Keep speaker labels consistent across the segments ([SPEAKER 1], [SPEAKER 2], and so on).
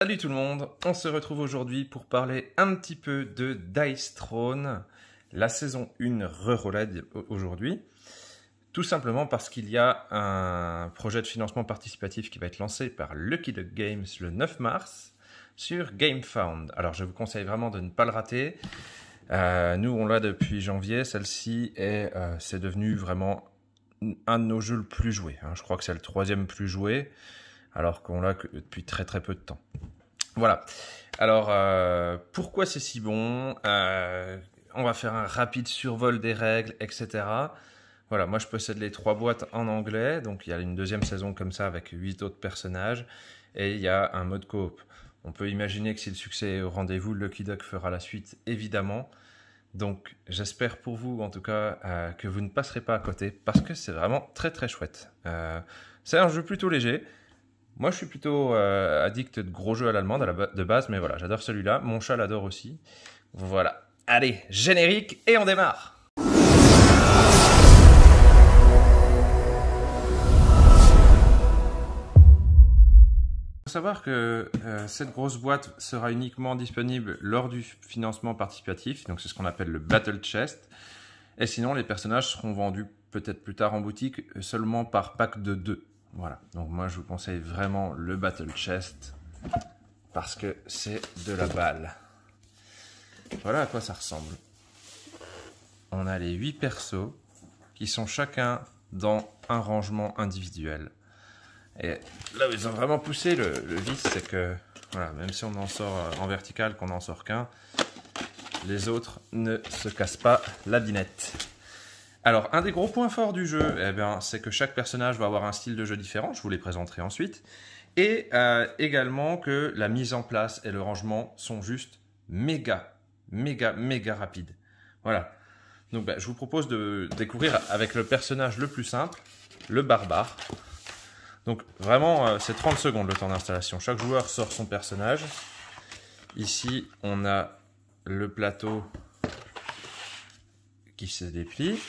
[SPEAKER 1] Salut tout le monde, on se retrouve aujourd'hui pour parler un petit peu de Dice Throne, la saison 1 re-rolled aujourd'hui. Tout simplement parce qu'il y a un projet de financement participatif qui va être lancé par Lucky Duck Games le 9 mars sur GameFound. Alors je vous conseille vraiment de ne pas le rater. Nous on l'a depuis janvier, celle-ci c'est devenu vraiment un de nos jeux le plus joué. Je crois que c'est le 3e plus joué, alors qu'on l'a depuis très très peu de temps. Voilà. Alors, pourquoi c'est si bon? On va faire un rapide survol des règles, etc. Voilà, moi je possède les 3 boîtes en anglais, donc il y a une 2e saison comme ça avec 8 autres personnages, et il y a un mode coop. On peut imaginer que si le succès est au rendez-vous, Lucky Duck fera la suite, évidemment. Donc j'espère pour vous, en tout cas, que vous ne passerez pas à côté, parce que c'est vraiment très très chouette. C'est un jeu plutôt léger. Moi, je suis plutôt addict de gros jeux à l'allemande de base, mais voilà, j'adore celui-là. Mon chat l'adore aussi. Voilà. Allez, générique, et on démarre! Il faut savoir que cette grosse boîte sera uniquement disponible lors du financement participatif, donc c'est ce qu'on appelle le Battle Chest. Et sinon, les personnages seront vendus peut-être plus tard en boutique seulement par pack de 2. Voilà, donc moi je vous conseille vraiment le Battle Chest parce que c'est de la balle. Voilà à quoi ça ressemble. On a les 8 persos qui sont chacun dans un rangement individuel. Et là où ils ont vraiment poussé le vice, c'est que voilà, même si on en sort en vertical, qu'on n'en sort qu'un, les autres ne se cassent pas la binette. Alors, un des gros points forts du jeu, c'est que chaque personnage va avoir un style de jeu différent, je vous les présenterai ensuite, et également que la mise en place et le rangement sont juste méga rapides. Voilà. Donc, je vous propose de découvrir avec le personnage le plus simple, le barbare. Donc, vraiment, c'est 30 secondes le temps d'installation. Chaque joueur sort son personnage. Ici, on a le plateau qui se déplie.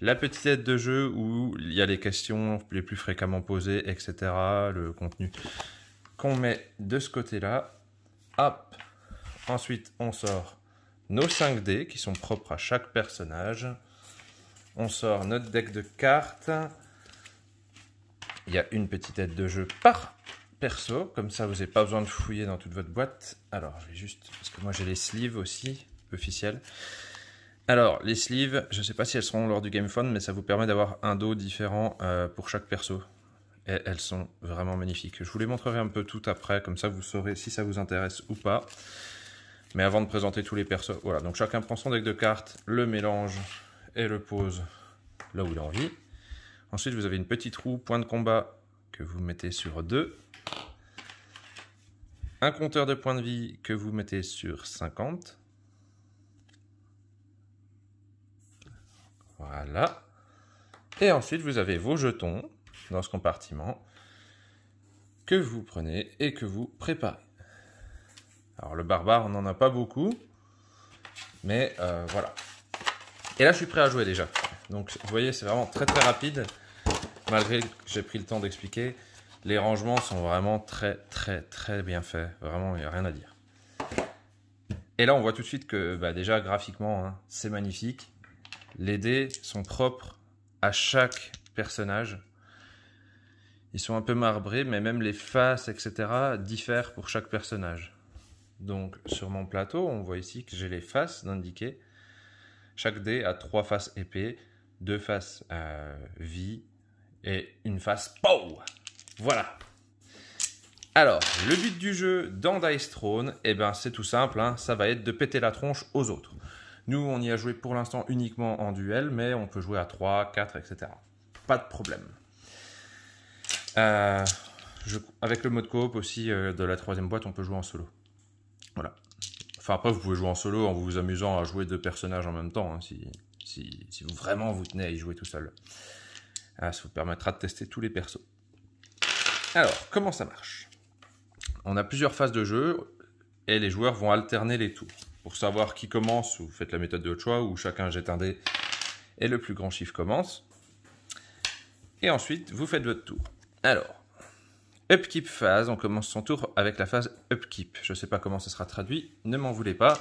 [SPEAKER 1] La petite aide de jeu où il y a les questions les plus fréquemment posées, etc. Le contenu qu'on met de ce côté-là. Hop. Ensuite, on sort nos 5 dés qui sont propres à chaque personnage. On sort notre deck de cartes. Il y a une petite aide de jeu par perso. Comme ça, vous n'avez pas besoin de fouiller dans toute votre boîte. Alors, je vais juste... parce que moi, j'ai les sleeves aussi, officiels. Alors, les sleeves, je ne sais pas si elles seront lors du GameFound, mais ça vous permet d'avoir un dos différent pour chaque perso. Et elles sont vraiment magnifiques. Je vous les montrerai un peu tout après, comme ça vous saurez si ça vous intéresse ou pas. Mais avant de présenter tous les persos, voilà. Donc chacun prend son deck de cartes, le mélange et le pose là où il a envie. Ensuite, vous avez une petite roue, point de combat, que vous mettez sur 2. Un compteur de points de vie que vous mettez sur 50. Voilà. Et ensuite, vous avez vos jetons dans ce compartiment que vous prenez et que vous préparez. Alors, le barbare, on n'en a pas beaucoup. Mais voilà. Et là, je suis prêt à jouer déjà. Donc, vous voyez, c'est vraiment très rapide. Malgré que j'ai pris le temps d'expliquer, les rangements sont vraiment très bien faits. Vraiment, il n'y a rien à dire. Et là, on voit tout de suite que déjà, graphiquement, c'est magnifique. Les dés sont propres à chaque personnage. Ils sont un peu marbrés, mais même les faces, etc. diffèrent pour chaque personnage. Donc, sur mon plateau, on voit ici que j'ai les faces indiquées. Chaque dé a 3 faces épée, 2 faces vie et une face POW. Voilà. Alors, le but du jeu dans Dice Throne, c'est tout simple, ça va être de péter la tronche aux autres. Nous, on y a joué pour l'instant uniquement en duel, mais on peut jouer à 3, 4, etc. Pas de problème. Avec le mode coop aussi de la 3e boîte, on peut jouer en solo. Voilà. Enfin, après, vous pouvez jouer en solo en vous amusant à jouer 2 personnages en même temps, si vous vraiment vous tenez à y jouer tout seul. Ça vous permettra de tester tous les persos. Alors, comment ça marche? On a plusieurs phases de jeu et les joueurs vont alterner les tours. Pour savoir qui commence, vous faites la méthode de votre choix où chacun jette un dé et le plus grand chiffre commence. Et ensuite, vous faites votre tour. Alors, upkeep phase, on commence son tour avec la phase upkeep. Je ne sais pas comment ça sera traduit, ne m'en voulez pas.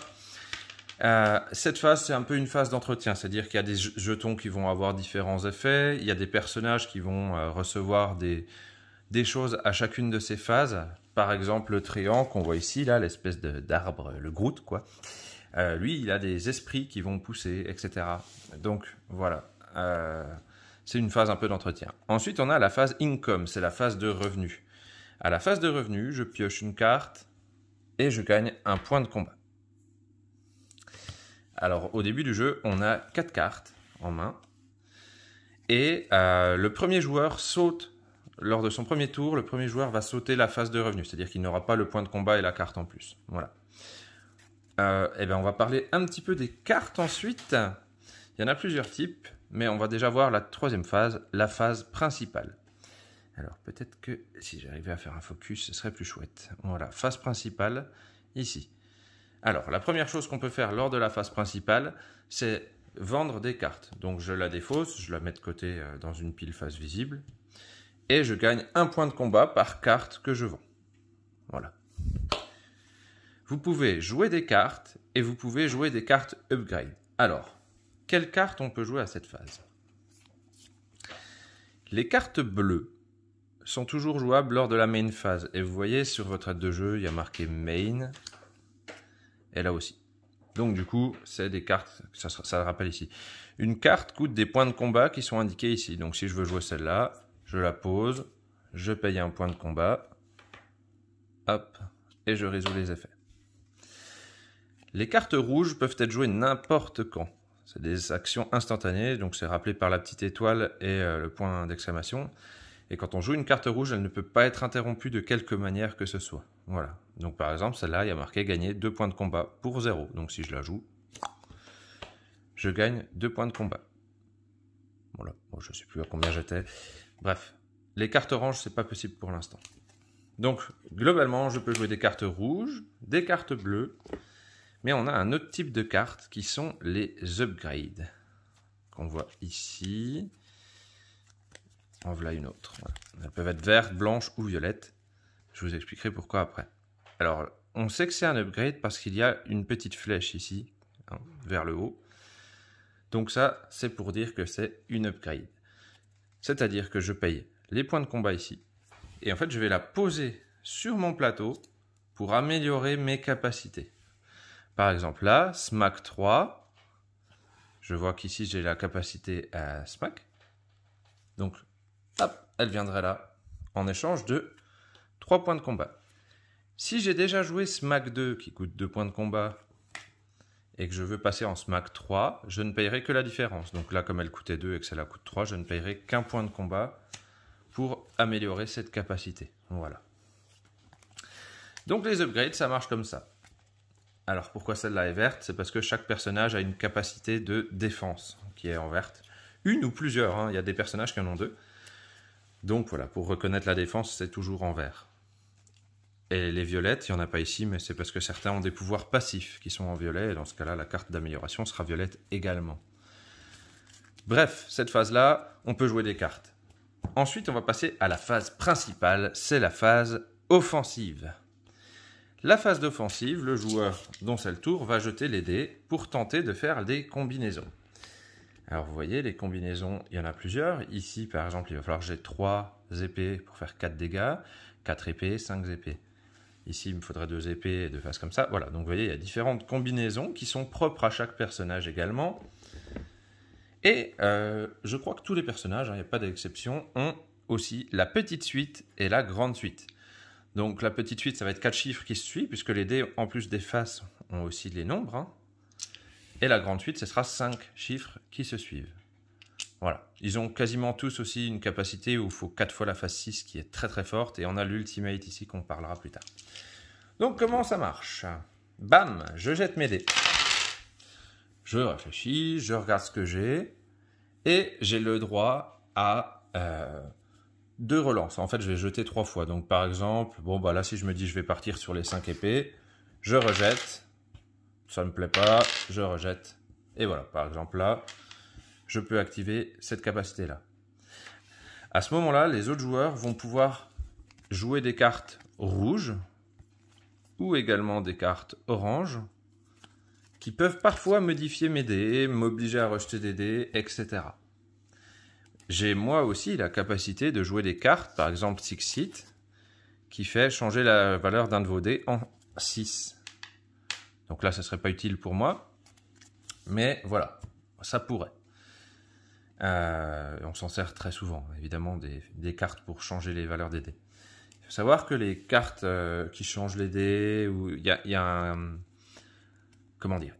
[SPEAKER 1] Cette phase, c'est un peu une phase d'entretien, c'est-à-dire qu'il y a des jetons qui vont avoir différents effets, il y a des personnages qui vont recevoir des choses à chacune de ces phases. Par exemple, le Tréant qu'on voit ici, là, l'espèce d'arbre, le Groot, quoi. Lui, il a des esprits qui vont pousser, etc. Donc, voilà. C'est une phase un peu d'entretien. Ensuite, on a la phase income, c'est la phase de revenu. À la phase de revenu, je pioche une carte et je gagne un point de combat. Alors, au début du jeu, on a 4 cartes en main. Et le premier joueur saute, lors de son premier tour, le premier joueur va sauter la phase de revenu. C'est-à-dire qu'il n'aura pas le point de combat et la carte en plus. Voilà. Et bien, on va parler un petit peu des cartes ensuite. Il y en a plusieurs types, mais on va déjà voir la troisième phase, la phase principale. Alors, peut-être que si j'arrivais à faire un focus, ce serait plus chouette. Voilà, phase principale, ici. Alors, la première chose qu'on peut faire lors de la phase principale, c'est vendre des cartes. Donc, je la défausse, je la mets de côté dans une pile face visible, et je gagne un point de combat par carte que je vends. Voilà. Vous pouvez jouer des cartes, et vous pouvez jouer des cartes upgrade. Alors, quelles cartes on peut jouer à cette phase? Les cartes bleues sont toujours jouables lors de la main phase. Et vous voyez, sur votre aide de jeu, il y a marqué main. Et là aussi. Donc du coup, c'est des cartes, ça le rappelle ici. Une carte coûte des points de combat qui sont indiqués ici. Donc si je veux jouer celle-là, je la pose, je paye un point de combat, hop, et je résous les effets. Les cartes rouges peuvent être jouées n'importe quand. C'est des actions instantanées, donc c'est rappelé par la petite étoile et le point d'exclamation. Et quand on joue une carte rouge, elle ne peut pas être interrompue de quelque manière que ce soit. Voilà. Donc par exemple, celle-là, il y a marqué gagner 2 points de combat pour 0. Donc si je la joue, je gagne 2 points de combat. Voilà. Bon, je ne sais plus à combien j'étais. Bref. Les cartes oranges, c'est pas possible pour l'instant. Donc globalement, je peux jouer des cartes rouges, des cartes bleues. Mais on a un autre type de cartes qui sont les upgrades. Qu'on voit ici. En voilà une autre. Voilà. Elles peuvent être vertes, blanches ou violettes. Je vous expliquerai pourquoi après. Alors, on sait que c'est un upgrade parce qu'il y a une petite flèche ici, hein, vers le haut. Donc ça, c'est pour dire que c'est une upgrade. C'est-à-dire que je paye les points de combat ici. Et en fait, je vais la poser sur mon plateau pour améliorer mes capacités. Par exemple, là, Smack 3. Je vois qu'ici, j'ai la capacité à Smack. Donc, hop, elle viendrait là, en échange de 3 points de combat. Si j'ai déjà joué Smack 2, qui coûte 2 points de combat, et que je veux passer en Smack 3, je ne payerai que la différence. Donc là, comme elle coûtait 2 et que celle-là coûte 3, je ne payerai qu'un point de combat pour améliorer cette capacité. Voilà. Donc les upgrades, ça marche comme ça. Alors pourquoi celle-là est verte? C'est parce que chaque personnage a une capacité de défense qui est en verte. Une ou plusieurs, hein. Il y a des personnages qui en ont 2. Donc voilà, pour reconnaître la défense, c'est toujours en vert. Et les violettes, il n'y en a pas ici, mais c'est parce que certains ont des pouvoirs passifs qui sont en violet, et dans ce cas-là, la carte d'amélioration sera violette également. Bref, cette phase-là, on peut jouer des cartes. Ensuite, on va passer à la phase principale, c'est la phase offensive. La phase d'offensive, le joueur dont c'est le tour va jeter les dés pour tenter de faire des combinaisons. Alors vous voyez, les combinaisons, il y en a plusieurs. Ici, par exemple, il va falloir que j'ai 3 épées pour faire 4 dégâts, 4 épées, 5 épées. Ici, il me faudrait 2 épées et 2 faces comme ça. Voilà, donc vous voyez, il y a différentes combinaisons qui sont propres à chaque personnage également. Et je crois que tous les personnages, il n'y a pas d'exception, ont aussi la petite suite et la grande suite. Donc la petite suite, ça va être 4 chiffres qui se suivent, puisque les dés, en plus des faces, ont aussi les nombres. Hein. Et la grande suite, ce sera 5 chiffres qui se suivent. Voilà. Ils ont quasiment tous aussi une capacité où il faut 4 fois la face 6 qui est très très forte. Et on a l'ultimate ici qu'on parlera plus tard. Donc comment ça marche? Bam, je jette mes dés. Je réfléchis, je regarde ce que j'ai. Et j'ai le droit à 2 relances. En fait, je vais jeter 3 fois. Donc par exemple, bon bah là si je me dis je vais partir sur les 5 épées, je rejette. Ça ne me plaît pas, je rejette. Et voilà, par exemple là, je peux activer cette capacité-là. À ce moment-là, les autres joueurs vont pouvoir jouer des cartes rouges ou également des cartes oranges qui peuvent parfois modifier mes dés, m'obliger à rejeter des dés, etc. J'ai moi aussi la capacité de jouer des cartes, par exemple Sixit, qui fait changer la valeur d'un de vos dés en 6. Donc là, ça ne serait pas utile pour moi, mais voilà, ça pourrait. On s'en sert très souvent, évidemment, des cartes pour changer les valeurs des dés. Il faut savoir que les cartes qui changent les dés, il y a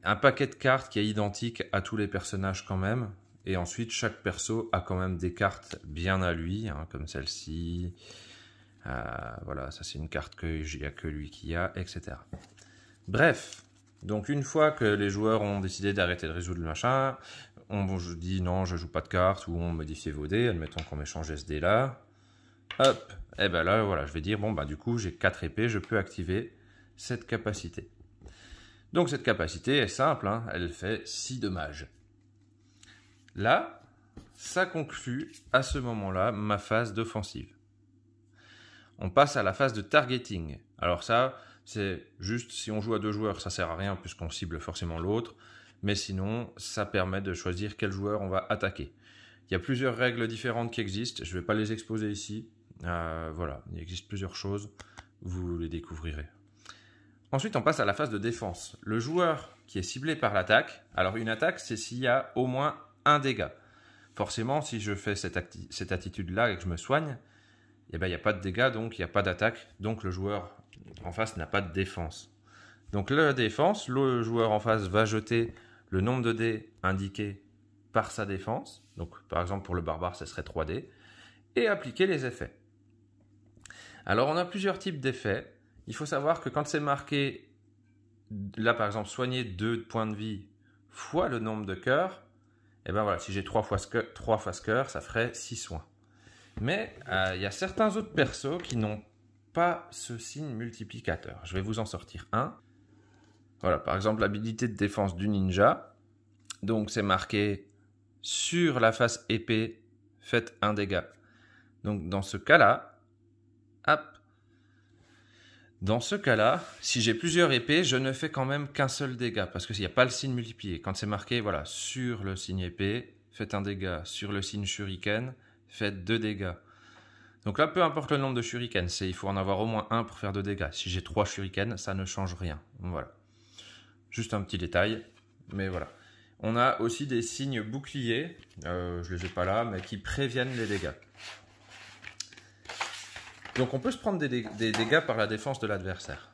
[SPEAKER 1] un paquet de cartes qui est identique à tous les personnages quand même. Et ensuite, chaque perso a quand même des cartes bien à lui, hein, comme celle-ci. Voilà, ça c'est une carte qu'il n'y a que lui qui a, etc. Bref, donc une fois que les joueurs ont décidé d'arrêter de résoudre le machin, je dis non, je joue pas de cartes, ou on modifie vos dés, admettons qu'on m'échange ce dé-là. Hop, et ben là, voilà, je vais dire, bon, bah du coup, j'ai 4 épées, je peux activer cette capacité. Donc cette capacité est simple, hein, elle fait 6 dommages. Là, ça conclut à ce moment-là ma phase d'offensive. On passe à la phase de targeting. Alors ça, c'est juste si on joue à 2 joueurs, ça sert à rien puisqu'on cible forcément l'autre. Mais sinon, ça permet de choisir quel joueur on va attaquer. Il y a plusieurs règles différentes qui existent. Je ne vais pas les exposer ici. Voilà, il existe plusieurs choses. Vous les découvrirez. Ensuite, on passe à la phase de défense. Le joueur qui est ciblé par l'attaque. Alors une attaque, c'est s'il y a au moins un dégât. Forcément, si je fais cette attitude-là et que je me soigne, eh ben, il n'y a pas de dégâts, donc il n'y a pas d'attaque. Donc le joueur en face n'a pas de défense. Donc la défense, le joueur en face va jeter le nombre de dés indiqué par sa défense. Donc par exemple pour le barbare, ce serait 3 dés. Et appliquer les effets. Alors on a plusieurs types d'effets. Il faut savoir que quand c'est marqué, là par exemple, soigner 2 points de vie fois le nombre de cœurs, et ben voilà, si j'ai 3 fois ce cœur, ça ferait 6 soins. Mais il y a certains autres persos qui n'ont pas ce signe multiplicateur. Je vais vous en sortir un. Voilà, par exemple, l'habilité de défense du ninja. Donc c'est marqué sur la face épée, faites un dégât. Donc dans ce cas-là, hop. Dans ce cas-là, si j'ai plusieurs épées, je ne fais quand même qu'un seul dégât, parce qu'il n'y a pas le signe multiplié. Quand c'est marqué, voilà, sur le signe épée, faites un dégât. Sur le signe shuriken, faites 2 dégâts. Donc là, peu importe le nombre de shurikens, il faut en avoir au moins 1 pour faire 2 dégâts. Si j'ai 3 shurikens, ça ne change rien. Voilà. Juste un petit détail, mais voilà. On a aussi des signes boucliers, je ne les ai pas là, mais qui préviennent les dégâts. Donc on peut se prendre des dégâts par la défense de l'adversaire.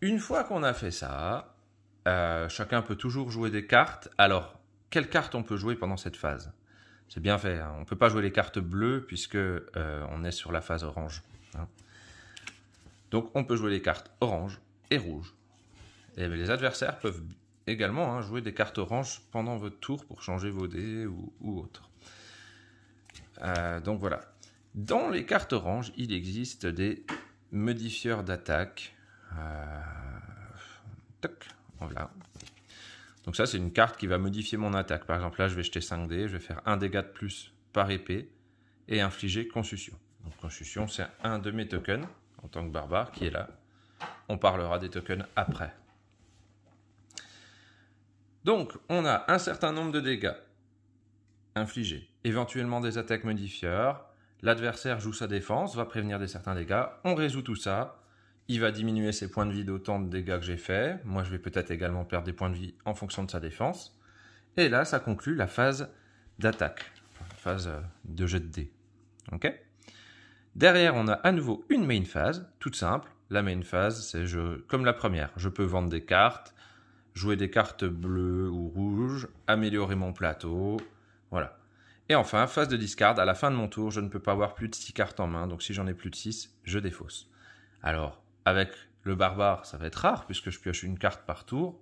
[SPEAKER 1] Une fois qu'on a fait ça, chacun peut toujours jouer des cartes. Alors, quelles cartes on peut jouer pendant cette phase? C'est bien fait, hein. On ne peut pas jouer les cartes bleues puisque on est sur la phase orange. Hein. Donc on peut jouer les cartes orange et rouge. Et les adversaires peuvent également jouer des cartes orange pendant votre tour pour changer vos dés ou autre. Donc voilà. Dans les cartes orange, il existe des modifieurs d'attaque. Voilà. Donc ça, c'est une carte qui va modifier mon attaque. Par exemple, là, je vais jeter 5 dés, je vais faire un dégât de plus par épée et infliger Consusion. Donc Consusion, c'est un de mes tokens en tant que barbare qui est là. On parlera des tokens après. Donc, on a un certain nombre de dégâts infligés, éventuellement des attaques modifieurs. L'adversaire joue sa défense, va prévenir des certains dégâts. On résout tout ça. Il va diminuer ses points de vie d'autant de dégâts que j'ai fait. Moi, je vais peut-être également perdre des points de vie en fonction de sa défense. Et là, ça conclut la phase d'attaque, la phase de jet de dés. Okay. Derrière, on a à nouveau une main phase, toute simple. La main phase, c'est comme la première. Je peux vendre des cartes, jouer des cartes bleues ou rouges, améliorer mon plateau. Voilà. Et enfin, phase de discard, à la fin de mon tour, je ne peux pas avoir plus de 6 cartes en main, donc si j'en ai plus de 6, je défausse. Alors, avec le barbare, ça va être rare, puisque je pioche une carte par tour,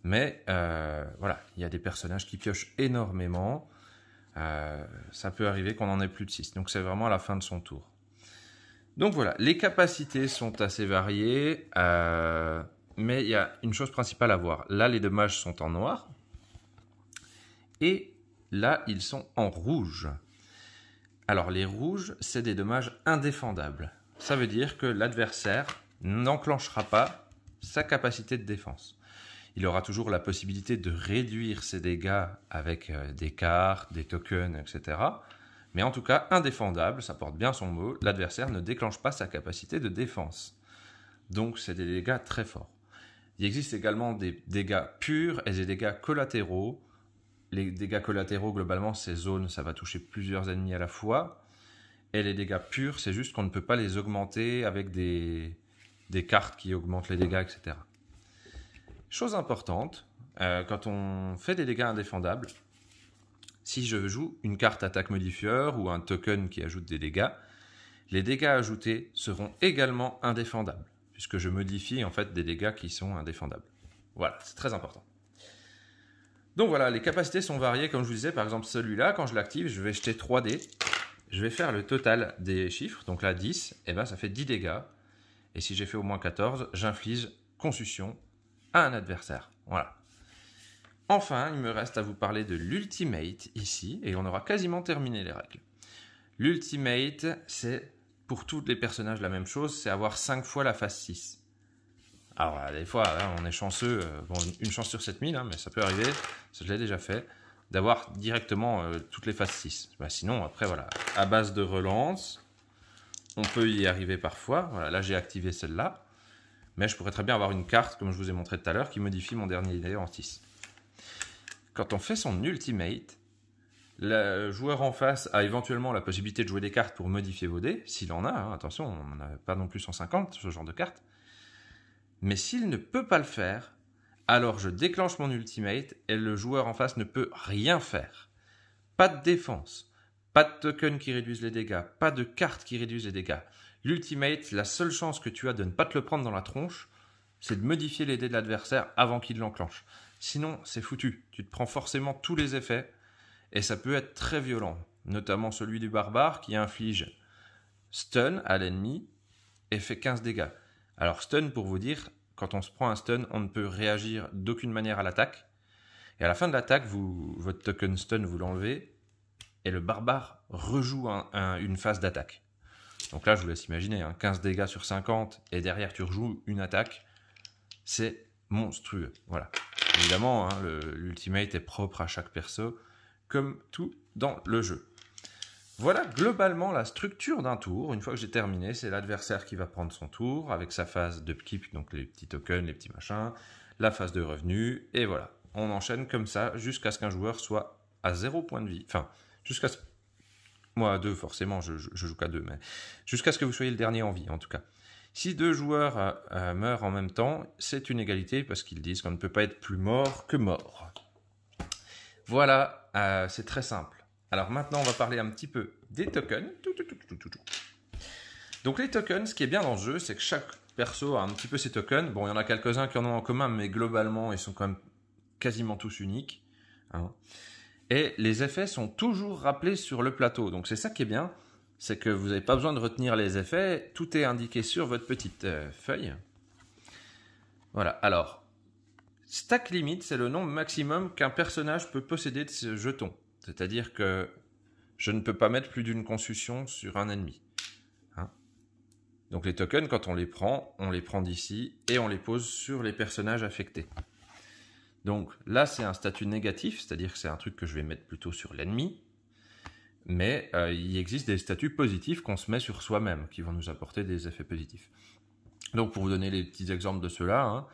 [SPEAKER 1] mais voilà, il y a des personnages qui piochent énormément, ça peut arriver qu'on en ait plus de 6, donc c'est vraiment à la fin de son tour. Donc voilà, les capacités sont assez variées, mais il y a une chose principale à voir. Là, les dommages sont en noir, et là, ils sont en rouge. Alors, les rouges, c'est des dommages indéfendables. ça veut dire que l'adversaire n'enclenchera pas sa capacité de défense. Il aura toujours la possibilité de réduire ses dégâts avec des cartes, des tokens, etc. Mais en tout cas, indéfendable, ça porte bien son mot, l'adversaire ne déclenche pas sa capacité de défense. Donc c'est des dégâts très forts. Il existe également des dégâts purs et des dégâts collatéraux. Les dégâts collatéraux, globalement, ces zones, ça va toucher plusieurs ennemis à la fois. Et les dégâts purs, c'est juste qu'on ne peut pas les augmenter avec des cartes qui augmentent les dégâts, etc. Chose importante, quand on fait des dégâts indéfendables, si je joue une carte attaque modifieur ou un token qui ajoute des dégâts, les dégâts ajoutés seront également indéfendables, puisque je modifie en fait des dégâts qui sont indéfendables. Voilà, c'est très important. Donc voilà, les capacités sont variées, comme je vous disais, par exemple celui-là, quand je l'active, je vais jeter 3 dés, je vais faire le total des chiffres, donc là 10, et ben ça fait 10 dégâts, et si j'ai fait au moins 14, j'inflige contusion à un adversaire. Voilà. Enfin, il me reste à vous parler de l'ultimate ici, et on aura quasiment terminé les règles. L'ultimate, c'est pour tous les personnages la même chose, c'est avoir 5 fois la phase 6. Alors, des fois, là, on est chanceux, bon, une chance sur 7000, hein, mais ça peut arriver, ça je l'ai déjà fait, d'avoir directement toutes les phases 6. Bah, sinon, après, voilà, à base de relance, on peut y arriver parfois. Voilà, là, j'ai activé celle-là, mais je pourrais très bien avoir une carte, comme je vous ai montré tout à l'heure, qui modifie mon dernier dé en 6. Quand on fait son ultimate, le joueur en face a éventuellement la possibilité de jouer des cartes pour modifier vos dés, s'il en a, hein, attention, on n'en a pas non plus 150, ce genre de cartes. Mais s'il ne peut pas le faire, alors je déclenche mon ultimate et le joueur en face ne peut rien faire. Pas de défense, pas de token qui réduisent les dégâts, pas de cartes qui réduisent les dégâts. L'ultimate, la seule chance que tu as de ne pas te le prendre dans la tronche, c'est de modifier les dés de l'adversaire avant qu'il l'enclenche. Sinon, c'est foutu. Tu te prends forcément tous les effets et ça peut être très violent. Notamment celui du barbare qui inflige stun à l'ennemi et fait 15 dégâts. Alors stun, pour vous dire, quand on se prend un stun, on ne peut réagir d'aucune manière à l'attaque. Et à la fin de l'attaque, votre token stun, vous l'enlevez et le barbare rejoue une phase d'attaque. Donc là, je vous laisse imaginer, hein, 15 dégâts sur 50 et derrière tu rejoues une attaque, c'est monstrueux. Voilà. Évidemment, hein, l'ultimate est propre à chaque perso, comme tout dans le jeu. Voilà globalement la structure d'un tour. Une fois que j'ai terminé, c'est l'adversaire qui va prendre son tour avec sa phase d'upkeep, donc les petits tokens, les petits machins, la phase de revenu, et voilà. On enchaîne comme ça jusqu'à ce qu'un joueur soit à 0 point de vie. Enfin, jusqu'à ce... Moi, à 2, forcément, je joue qu'à 2, mais jusqu'à ce que vous soyez le dernier en vie, en tout cas. Si 2 joueurs meurent en même temps, c'est une égalité parce qu'ils disent qu'on ne peut pas être plus mort que mort. Voilà, c'est très simple. Alors maintenant, on va parler un petit peu des tokens. Donc les tokens, ce qui est bien dans le jeu, c'est que chaque perso a un petit peu ses tokens. Bon, il y en a quelques-uns qui en ont en commun, mais globalement, ils sont quand même quasiment tous uniques. Hein. Et les effets sont toujours rappelés sur le plateau. Donc c'est ça qui est bien, c'est que vous n'avez pas besoin de retenir les effets. Tout est indiqué sur votre petite feuille. Voilà, alors, stack limit, c'est le nombre maximum qu'un personnage peut posséder de ce jeton. C'est-à-dire que je ne peux pas mettre plus d'une contusion sur un ennemi. Hein. Donc les tokens, quand on les prend d'ici et on les pose sur les personnages affectés. Donc là, c'est un statut négatif, c'est-à-dire que c'est un truc que je vais mettre plutôt sur l'ennemi. Mais il existe des statuts positifs qu'on se met sur soi-même, qui vont nous apporter des effets positifs. Donc pour vous donner les petits exemples de ceux-là,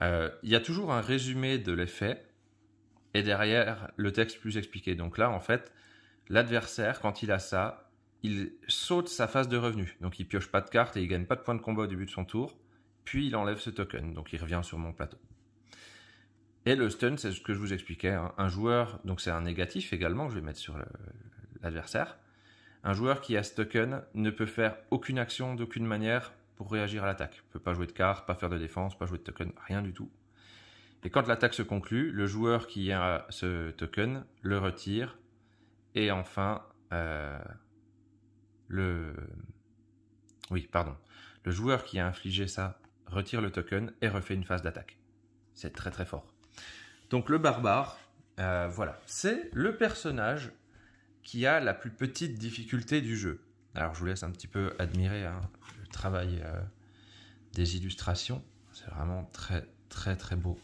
[SPEAKER 1] hein, il y a toujours un résumé de l'effet, et derrière le texte plus expliqué. Donc là, en fait, l'adversaire, quand il a ça, il saute sa phase de revenu. Donc il pioche pas de carte et il gagne pas de points de combat au début de son tour. Puis il enlève ce token, donc il revient sur mon plateau. Et le stun, c'est ce que je vous expliquais. Hein. Un joueur, donc c'est un négatif également, que je vais mettre sur l'adversaire. Un joueur qui a ce token ne peut faire aucune action d'aucune manière pour réagir à l'attaque. Il ne peut pas jouer de carte, pas faire de défense, pas jouer de token, rien du tout. Et quand l'attaque se conclut, le joueur qui a ce token le retire. Et enfin, le joueur qui a infligé ça retire le token et refait une phase d'attaque. C'est très très fort. Donc le barbare, voilà, c'est le personnage qui a la plus petite difficulté du jeu. Alors je vous laisse un petit peu admirer, hein. travail des illustrations. C'est vraiment très très très beau.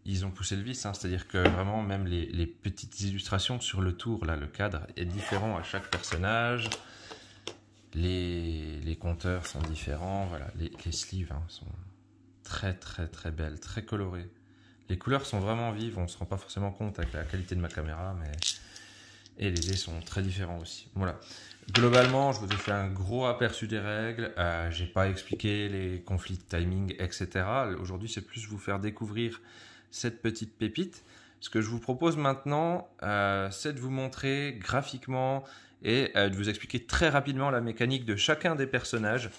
[SPEAKER 1] Ils ont poussé le vice, hein, c'est-à-dire que vraiment même les petites illustrations sur le tour, là, le cadre est différent à chaque personnage. Les compteurs sont différents, voilà, les sleeves sont très très très belles, très colorées. Les couleurs sont vraiment vives, on ne se rend pas forcément compte avec la qualité de ma caméra, mais... Et les dés sont très différents aussi. Voilà. Globalement, je vous ai fait un gros aperçu des règles. J'ai pas expliqué les conflits de timing, etc. Aujourd'hui, c'est plus vous faire découvrir cette petite pépite. Ce que je vous propose maintenant, c'est de vous montrer graphiquement et de vous expliquer très rapidement la mécanique de chacun des personnages.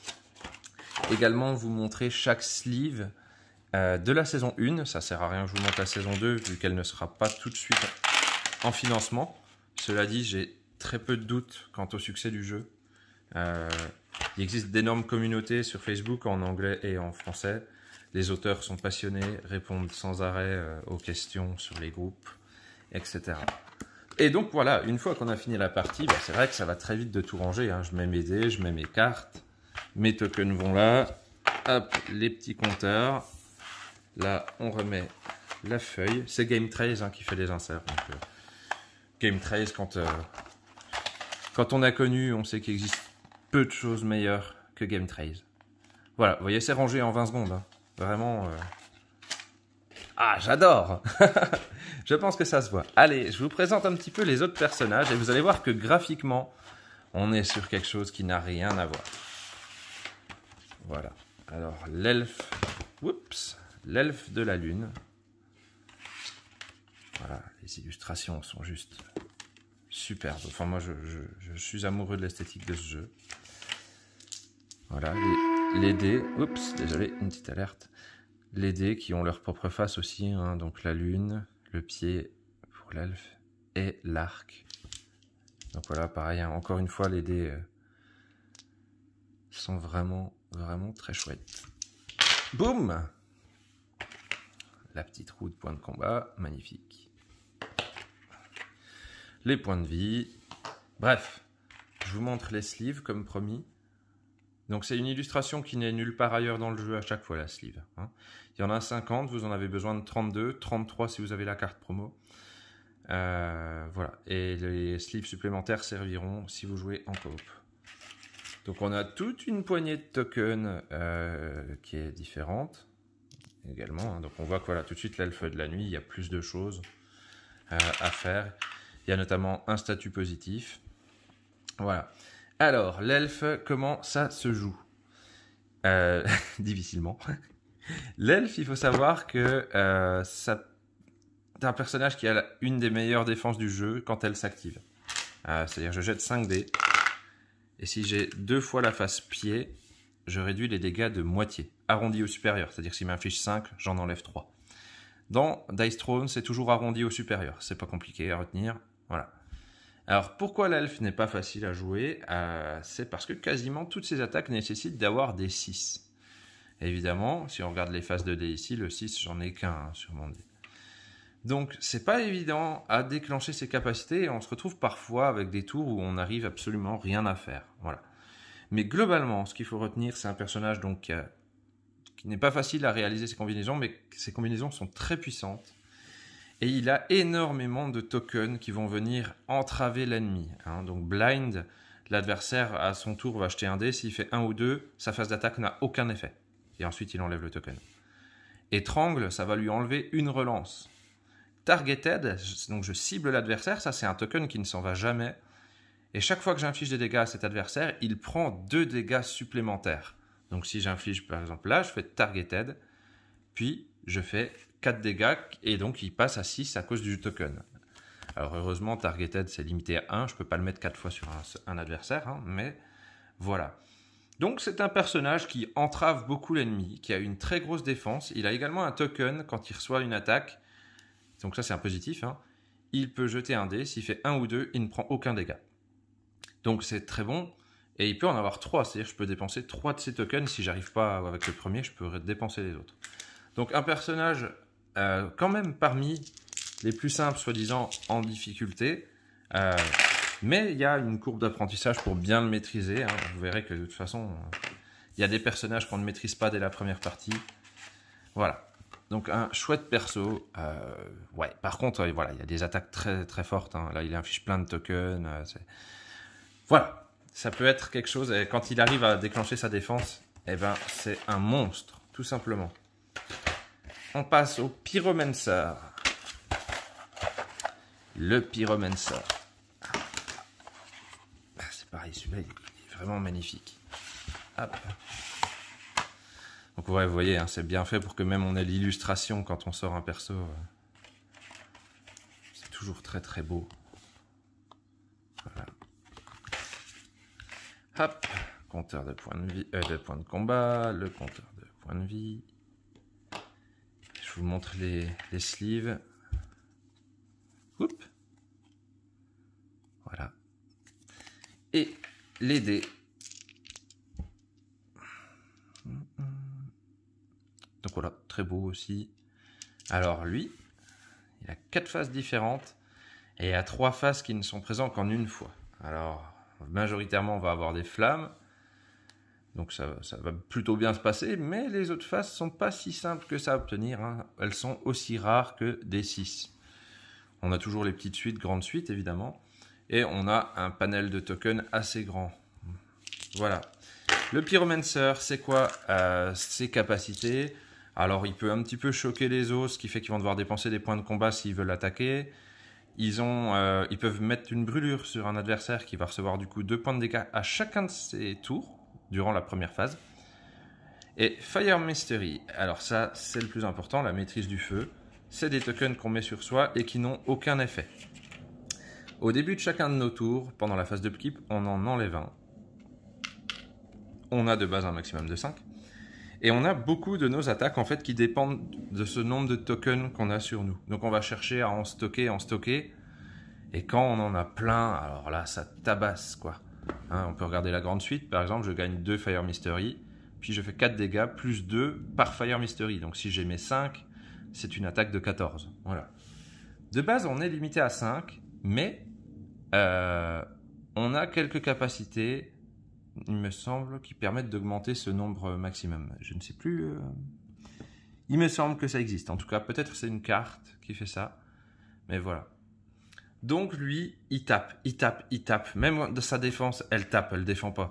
[SPEAKER 1] Également, vous montrer chaque sleeve de la saison 1. Ça sert à rien que je vous montre la saison 2 vu qu'elle ne sera pas tout de suite en financement. Cela dit, j'ai très peu de doutes quant au succès du jeu. Il existe d'énormes communautés sur Facebook en anglais et en français. Les auteurs sont passionnés, répondent sans arrêt aux questions sur les groupes, etc. Et donc voilà, une fois qu'on a fini la partie, c'est vrai que ça va très vite de tout ranger. Je mets mes dés, je mets mes cartes, mes tokens vont là. Hop, les petits compteurs. Là, on remet la feuille. C'est Game Trace qui fait les inserts. Donc, Game Trace, quand on a connu, on sait qu'il existe peu de choses meilleures que Game Trace. Voilà, vous voyez, c'est rangé en 20 secondes. Vraiment. Ah, j'adore. Je pense que ça se voit. Allez, je vous présente un petit peu les autres personnages et vous allez voir que graphiquement, on est sur quelque chose qui n'a rien à voir. Voilà. Alors, l'elfe. Oups. L'elfe de la lune. Voilà, les illustrations sont juste superbes. Enfin, moi, je suis amoureux de l'esthétique de ce jeu. Voilà, les dés. Oups, désolé, une petite alerte. Les dés qui ont leur propre face aussi. Donc, la lune, le pied pour l'elfe et l'arc. Donc, voilà, pareil. Encore une fois, les dés sont vraiment, vraiment très chouettes. Boum! La petite roue de points de combat, magnifique. Les points de vie. Bref, je vous montre les sleeves comme promis. Donc c'est une illustration qui n'est nulle part ailleurs dans le jeu à chaque fois, la sleeve. Il y en a 50, vous en avez besoin de 32, 33 si vous avez la carte promo. Voilà, et les sleeves supplémentaires serviront si vous jouez en coop. Donc on a toute une poignée de tokens qui est différente également. Donc on voit que voilà, tout de suite l'elfe de la nuit, il y a plus de choses à faire. Il y a notamment un statut positif. Voilà. Alors, l'elfe, comment ça se joue? Difficilement. L'elfe, il faut savoir que c'est un personnage qui a une des meilleures défenses du jeu quand elle s'active. C'est-à-dire, je jette 5 dés. Et si j'ai 2 fois la face pied, je réduis les dégâts de moitié, arrondi au supérieur. C'est-à-dire, s'il m'inflige 5, j'en enlève 3. Dans Dice Throne, c'est toujours arrondi au supérieur. C'est pas compliqué à retenir. Voilà. Alors, pourquoi l'elfe n'est pas facile à jouer? C'est parce que quasiment toutes ces attaques nécessitent d'avoir des 6. Et évidemment, si on regarde les faces de dés ici, le 6, j'en ai qu'un sur mon dé. Donc, c'est pas évident à déclencher ses capacités et on se retrouve parfois avec des tours où on n'arrive absolument rien à faire. Voilà. Mais globalement, ce qu'il faut retenir, c'est un personnage donc, qui n'est pas facile à réaliser ses combinaisons, mais ses combinaisons sont très puissantes. Et il a énormément de tokens qui vont venir entraver l'ennemi. Donc blind, l'adversaire à son tour va jeter un dé. S'il fait 1 ou 2, sa phase d'attaque n'a aucun effet. Et ensuite, il enlève le token. Étrangle, ça va lui enlever une relance. Targeted, donc je cible l'adversaire. Ça, c'est un token qui ne s'en va jamais. Et chaque fois que j'inflige des dégâts à cet adversaire, il prend 2 dégâts supplémentaires. Donc si j'inflige, par exemple, là, je fais Targeted. Puis, je fais 4 dégâts et donc il passe à 6 à cause du token. Alors heureusement, Targeted c'est limité à 1, je ne peux pas le mettre 4 fois sur un adversaire, mais voilà. Donc c'est un personnage qui entrave beaucoup l'ennemi, qui a une très grosse défense. Il a également un token quand il reçoit une attaque, donc ça c'est un positif. Il peut jeter un dé, s'il fait 1 ou 2, il ne prend aucun dégât. Donc c'est très bon, et il peut en avoir 3, c'est-à-dire que je peux dépenser 3 de ces tokens. Si j'arrive pas avec le premier, je peux dépenser les autres. Donc un personnage quand même parmi les plus simples, soi-disant, en difficulté. Mais il y a une courbe d'apprentissage pour bien le maîtriser. Hein. Vous verrez que de toute façon, il y a des personnages qu'on ne maîtrise pas dès la première partie. Voilà. Donc un chouette perso. Ouais. Par contre, voilà, il y a des attaques très très fortes. Hein. Là, il affiche plein de tokens. Voilà. Ça peut être quelque chose. Et quand il arrive à déclencher sa défense, eh ben, c'est un monstre, tout simplement. On passe au Pyromancer. Le Pyromancer. C'est pareil, celui-là, il est vraiment magnifique. Hop. Donc ouais, vous voyez, hein, c'est bien fait pour que même on ait l'illustration quand on sort un perso. C'est toujours très très beau. Voilà. Hop. Compteur de points de vie, de points de combat, le compteur de points de vie. Je vous montre les sleeves. Oups. Voilà. Et les dés. Donc voilà, très beau aussi. Alors lui, il a 4 faces différentes et il y a 3 faces qui ne sont présentes qu'en une fois. Alors, majoritairement, on va avoir des flammes. Donc ça va plutôt bien se passer, mais les autres faces sont pas si simples que ça à obtenir. Hein. Elles sont aussi rares que des 6. On a toujours les petites suites, grandes suites évidemment. Et on a un panel de tokens assez grand. Voilà. Le Pyromancer, c'est quoi ses capacités? Alors, il peut un petit peu choquer les os, ce qui fait qu'ils vont devoir dépenser des points de combat s'ils veulent attaquer. Ils peuvent mettre une brûlure sur un adversaire qui va recevoir du coup 2 points de dégâts à chacun de ses tours, durant la première phase. Et Fire Mystery, alors ça, c'est le plus important, la maîtrise du feu. C'est des tokens qu'on met sur soi et qui n'ont aucun effet. Au début de chacun de nos tours, pendant la phase d'upkeep, on en enlève un. On a de base un maximum de 5. Et on a beaucoup de nos attaques en fait qui dépendent de ce nombre de tokens qu'on a sur nous. Donc on va chercher à en stocker. Et quand on en a plein, alors là ça tabasse quoi. Hein, on peut regarder la grande suite, par exemple, je gagne 2 Fire Mystery, puis je fais 4 dégâts plus 2 par Fire Mystery. Donc si j'ai mes 5, c'est une attaque de 14. Voilà. De base, on est limité à 5, mais on a quelques capacités, il me semble, qui permettent d'augmenter ce nombre maximum. Je ne sais plus. Il me semble que ça existe. En tout cas, peut-être c'est une carte qui fait ça. Mais voilà. Donc lui, il tape. Même de sa défense, elle tape, elle défend pas.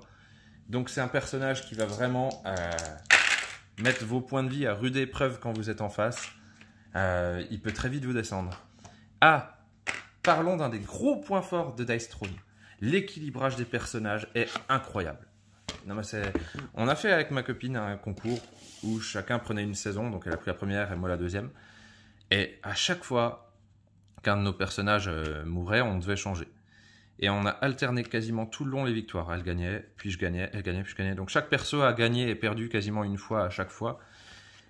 [SPEAKER 1] Donc c'est un personnage qui va vraiment mettre vos points de vie à rude épreuve quand vous êtes en face. Il peut très vite vous descendre. Ah, parlons d'un des gros points forts de Dice Throne. L'équilibrage des personnages est incroyable. Non, mais on a fait avec ma copine un concours où chacun prenait une saison. Donc elle a pris la première et moi la deuxième. Et à chaque fois qu'un de nos personnages mourait, on devait changer. Et on a alterné quasiment tout le long les victoires. Elle gagnait, puis je gagnais, elle gagnait, puis je gagnais. Donc chaque perso a gagné et perdu quasiment une fois à chaque fois.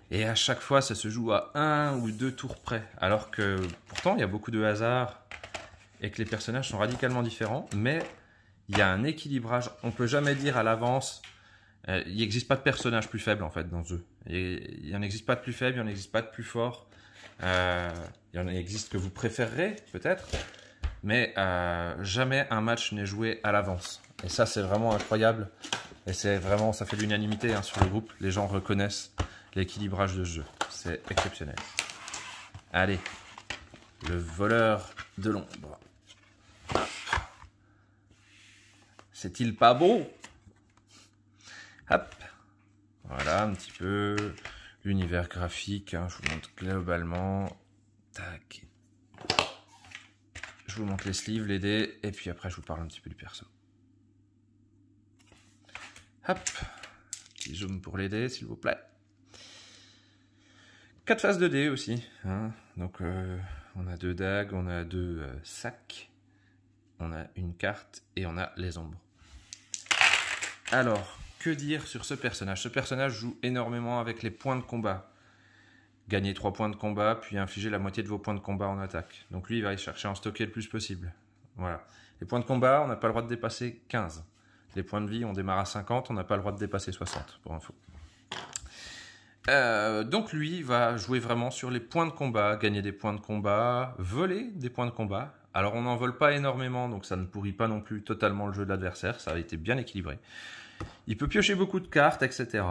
[SPEAKER 1] Et à chaque fois, ça se joue à 1 ou 2 tours près. Alors que pourtant, il y a beaucoup de hasard et que les personnages sont radicalement différents. Mais il y a un équilibrage. On ne peut jamais dire à l'avance. Il n'existe pas de personnage plus faible en fait dans ce jeu. Il n'y en existe pas de plus faible, il n'y en existe pas de plus fort. Il y en existe que vous préférerez peut-être. Mais jamais un match n'est joué à l'avance. Et ça, c'est vraiment incroyable. Et c'est vraiment, ça fait l'unanimité hein, sur le groupe. Les gens reconnaissent l'équilibrage de ce jeu. C'est exceptionnel. Allez, le voleur de l'ombre. C'est-il pas beau? Hop. Voilà un petit peu l'univers graphique. Hein, je vous montre globalement. Tac. Je vous montre les sleeves, les dés, et puis après je vous parle un petit peu du perso. Hop. Petit zoom pour les dés, s'il vous plaît. 4 faces de dés aussi. Hein. Donc on a 2 dagues, on a 2 sacs, on a une carte et on a les ombres. Alors, que dire sur ce personnage? Ce personnage joue énormément avec les points de combat. Gagner 3 points de combat, puis infliger la moitié de vos points de combat en attaque. Donc lui, il va aller chercher à en stocker le plus possible. Voilà. Les points de combat, on n'a pas le droit de dépasser 15. Les points de vie, on démarre à 50, on n'a pas le droit de dépasser 60, pour info. Donc lui va jouer vraiment sur les points de combat, gagner des points de combat, voler des points de combat. Alors on n'en vole pas énormément, donc ça ne pourrit pas non plus totalement le jeu de l'adversaire, ça a été bien équilibré. Il peut piocher beaucoup de cartes, etc.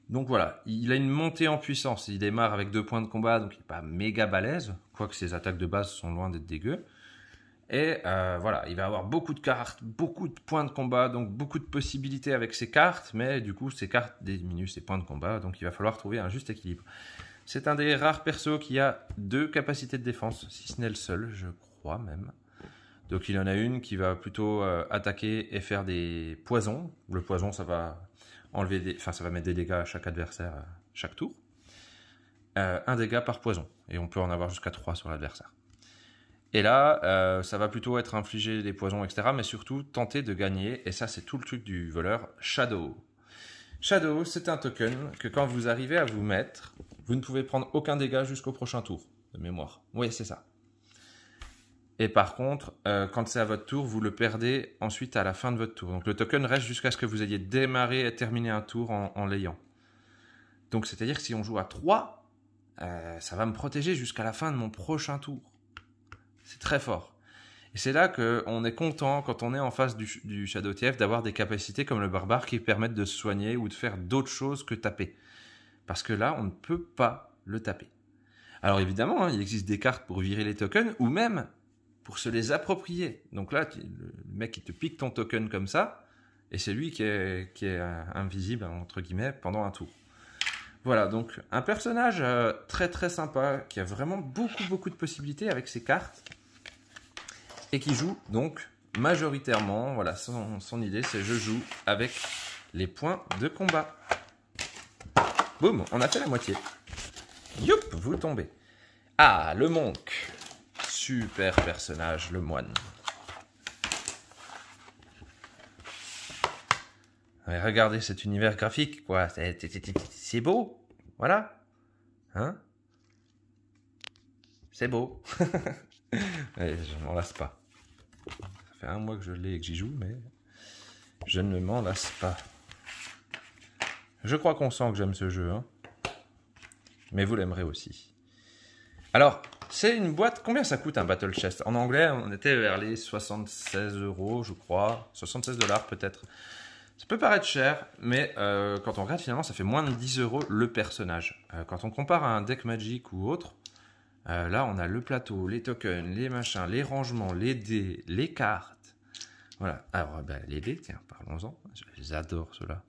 [SPEAKER 1] Donc voilà, il a une montée en puissance. Il démarre avec 2 points de combat, donc il n'est pas méga balèze, quoique ses attaques de base sont loin d'être dégueu. Et voilà, il va avoir beaucoup de cartes, beaucoup de points de combat, donc beaucoup de possibilités avec ses cartes, mais du coup, ses cartes diminuent ses points de combat, donc il va falloir trouver un juste équilibre. C'est un des rares persos qui a 2 capacités de défense, si ce n'est le seul, je crois même. Donc il y en a une qui va plutôt attaquer et faire des poisons. Le poison, ça va ça va mettre des dégâts à chaque adversaire chaque tour. Un dégât par poison, et on peut en avoir jusqu'à 3 sur l'adversaire. Et là, ça va plutôt être infliger des poisons, etc. Mais surtout, tenter de gagner. Et ça, c'est tout le truc du voleur. Shadow. Shadow, c'est un token que quand vous arrivez à vous mettre, vous ne pouvez prendre aucun dégât jusqu'au prochain tour de mémoire. Oui, c'est ça. Et par contre, quand c'est à votre tour, vous le perdez ensuite à la fin de votre tour. Donc le token reste jusqu'à ce que vous ayez démarré et terminé un tour en l'ayant. Donc c'est-à-dire que si on joue à 3, ça va me protéger jusqu'à la fin de mon prochain tour. C'est très fort. Et c'est là qu'on est content, quand on est en face du Shadow TF, d'avoir des capacités comme le barbare qui permettent de se soigner ou de faire d'autres choses que taper. Parce que là, on ne peut pas le taper. Alors évidemment, il existe des cartes pour virer les tokens, ou même pour se les approprier. Donc là, le mec, il te pique ton token comme ça, et c'est lui qui est invisible, entre guillemets, pendant un tour. Voilà, donc un personnage très très sympa, qui a vraiment beaucoup de possibilités avec ses cartes, et qui joue donc majoritairement, voilà, son idée c'est je joue avec les points de combat. Boum, on a fait la moitié. Youp, vous tombez. Ah, le monk. Super personnage, le moine. Ouais, regardez cet univers graphique, quoi. C'est beau. Voilà. Hein? C'est beau. Allez, je m'en lasse pas. Ça fait 1 mois que je l'ai et que j'y joue, mais je ne m'en lasse pas. Je crois qu'on sent que j'aime ce jeu, hein. Mais vous l'aimerez aussi. Alors, c'est une boîte... Combien ça coûte un Battle Chest? En anglais, on était vers les 76 €, je crois. 76 $ peut-être. Ça peut paraître cher, mais quand on regarde, finalement, ça fait moins de 10 € le personnage. Quand on compare à un deck Magic ou autre, là, on a le plateau, les tokens, les machins, les rangements, les dés, les cartes. Voilà. Alors, les dés, tiens, parlons-en. Je les adore, ceux-là.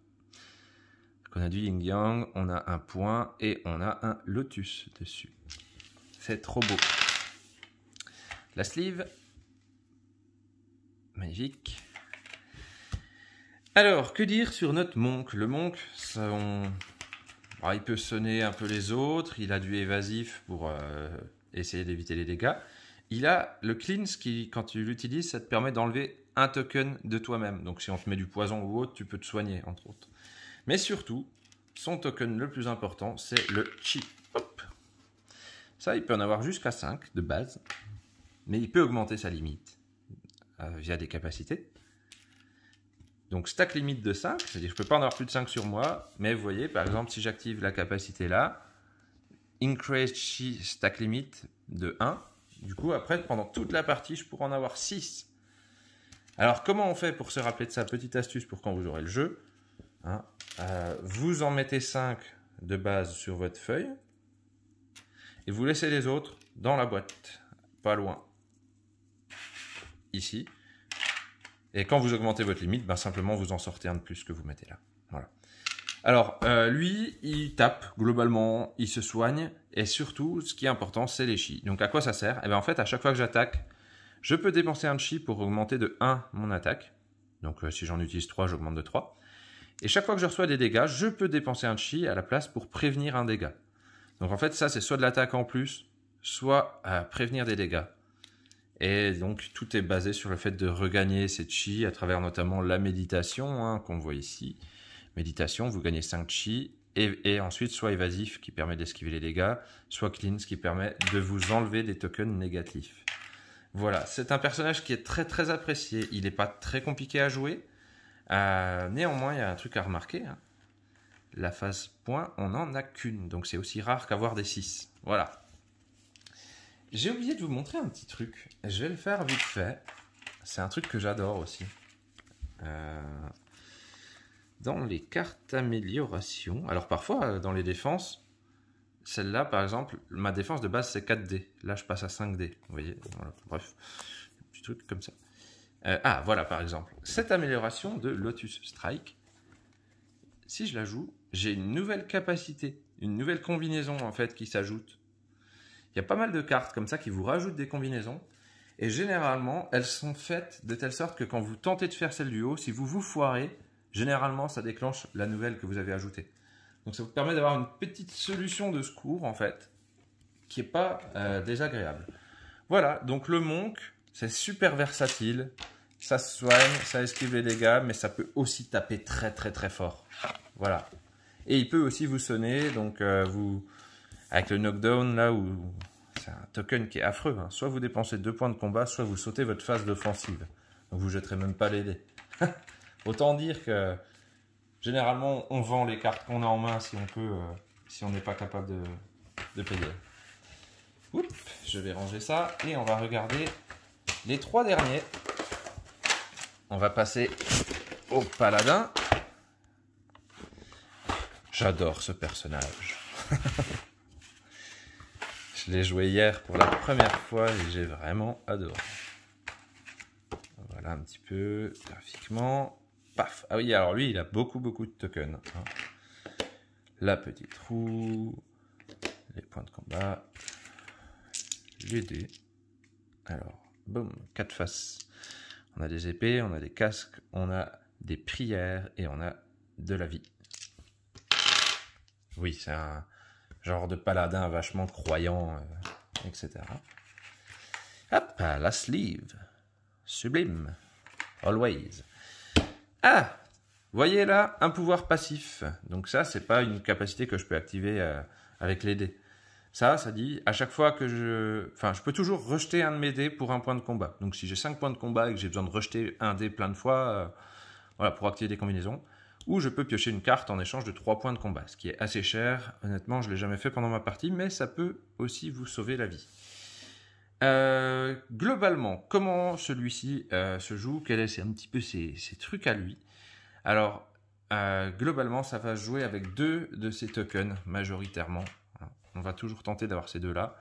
[SPEAKER 1] On a du Yin Yang, on a un point et on a un lotus dessus. C'est trop beau. La sleeve. Magnifique. Alors, que dire sur notre monk? Le monk, il peut sonner un peu les autres. Il a du évasif pour essayer d'éviter les dégâts. Il a le cleanse qui, quand tu l'utilises, ça te permet d'enlever un token de toi-même. Donc, si on te met du poison ou autre, tu peux te soigner, entre autres. Mais surtout, son token le plus important, c'est le chi. Hop. Ça, il peut en avoir jusqu'à 5 de base, mais il peut augmenter sa limite via des capacités. Donc, stack limite de 5, c'est-à-dire que je ne peux pas en avoir plus de 5 sur moi, mais vous voyez, par exemple, si j'active la capacité là, increase chi stack limit de 1, du coup, après, pendant toute la partie, je pourrais en avoir 6. Alors, comment on fait pour se rappeler de ça? Petite astuce pour quand vous aurez le jeu. Hein, vous en mettez 5 de base sur votre feuille et vous laissez les autres dans la boîte, pas loin, ici. Et quand vous augmentez votre limite, simplement vous en sortez un de plus que vous mettez là. Voilà. Alors, lui, il tape globalement, il se soigne et surtout, ce qui est important, c'est les chi. Donc, à quoi ça sert? En fait, à chaque fois que j'attaque, je peux dépenser un chi pour augmenter de 1 mon attaque. Donc, si j'en utilise 3, j'augmente de 3. Et chaque fois que je reçois des dégâts, je peux dépenser un chi à la place pour prévenir un dégât. Donc en fait, ça, c'est soit de l'attaque en plus, soit prévenir des dégâts. Et donc, tout est basé sur le fait de regagner ces chi à travers notamment la méditation, qu'on voit ici. Méditation, vous gagnez 5 chi. Et ensuite, soit évasif, qui permet d'esquiver les dégâts, soit cleanse, qui permet de vous enlever des tokens négatifs. Voilà, c'est un personnage qui est très très apprécié. Il n'est pas très compliqué à jouer. Néanmoins, il y a un truc à remarquer. Hein. La phase point, on n'en a qu'une. Donc, c'est aussi rare qu'avoir des 6. Voilà. J'ai oublié de vous montrer un petit truc. Je vais le faire vite fait. C'est un truc que j'adore aussi. Dans les cartes amélioration. Alors parfois, dans les défenses, celle-là, par exemple, ma défense de base, c'est 4D. Là, je passe à 5D. Vous voyez, voilà. Bref, un petit truc comme ça. Voilà, par exemple. Cette amélioration de Lotus Strike, si je la joue, j'ai une nouvelle capacité, une nouvelle combinaison, en fait, qui s'ajoute. Il y a pas mal de cartes comme ça qui vous rajoutent des combinaisons. Et généralement, elles sont faites de telle sorte que quand vous tentez de faire celle du haut, si vous vous foirez, généralement, ça déclenche la nouvelle que vous avez ajoutée. Donc ça vous permet d'avoir une petite solution de secours, en fait, qui n'est pas désagréable. Voilà, donc le Monk, c'est super versatile. Ça se soigne, ça esquive les dégâts, mais ça peut aussi taper très très très fort. Voilà. Et il peut aussi vous sonner, donc avec le knockdown, là où c'est un token qui est affreux. Hein. Soit vous dépensez 2 points de combat, soit vous sautez votre phase d'offensive. Donc vous ne jetterez même pas les dés. Autant dire que généralement on vend les cartes qu'on a en main si on peut, si on n'est pas capable de payer. Oups, je vais ranger ça et on va regarder les 3 derniers. On va passer au paladin. J'adore ce personnage. Je l'ai joué hier pour la première fois et j'ai vraiment adoré. Voilà un petit peu graphiquement. Paf. Ah oui, alors lui, il a beaucoup de tokens. La petite roue, les points de combat, les dés. Alors, boum, 4 faces. On a des épées, on a des casques, on a des prières et on a de la vie. Oui, c'est un genre de paladin vachement croyant, etc. Hop, la sleeve. Sublime. Always. Ah, voyez là, un pouvoir passif. Donc ça, c'est pas une capacité que je peux activer avec les dés. Ça dit, à chaque fois que je peux toujours rejeter un de mes dés pour un point de combat. Donc si j'ai 5 points de combat et que j'ai besoin de rejeter un dé plein de fois, voilà, pour activer des combinaisons. Ou je peux piocher une carte en échange de 3 points de combat, ce qui est assez cher. Honnêtement, je ne l'ai jamais fait pendant ma partie, mais ça peut aussi vous sauver la vie. Globalement, comment celui-ci se joue? Quels sont un petit peu ses trucs à lui? Alors, globalement, ça va jouer avec 2 de ces tokens, majoritairement. On va toujours tenter d'avoir ces deux-là.